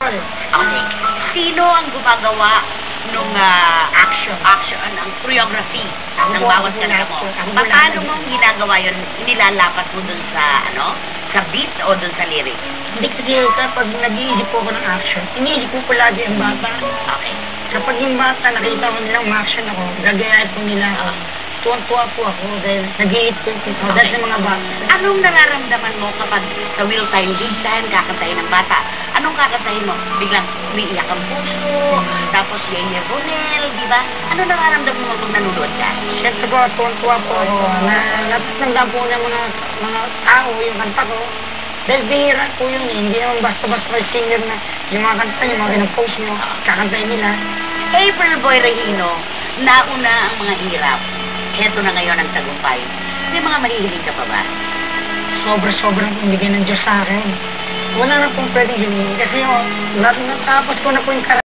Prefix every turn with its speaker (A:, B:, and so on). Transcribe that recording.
A: all.
B: Okay. Sino ang gumagawa nung action, ang choreography ng bawat kanta mo? Paano mo ginagawa yun? Nilalapat mo dun sa, sa beat o dun sa lyrics?
A: Hindi kasi kapag nag-iisip po ako ng action, iniisip ko lagi ang bata.
B: Okay.
A: Kapag yung bata, nakita ko nilang ma-action ako, gagayahin po nila ako. Tuwang-tuwa po ako dahil nag-iisip ko dahil sa mga bata.
B: Anong nararamdaman mo kapag sa Will Time Big Time, kakantahin ng bata? Anong kakantahin mo? Biglang umiiyak ang puso, tapos Yeye Bonel, di ba? Ano nararamdaman mo pag nanonood ka?
A: Siyempre po, tuwang-tuwa po ako na natatanda po ng mga tao yung kanta ko. Dahil bihira po yun, hindi naman basta-basta may singer na yung mga kanta nyo, mga pinag-post nyo, kakantahin nila.
B: April Boy Regino, nauna ang mga hirap. Heto na ngayon ang tagumpay. May mga mahihiling ka pa ba?
A: Sobra-sobrang ibigay ng Diyos sa akin. Wala na pong pwedeng gawin kasi natapos ko na po yung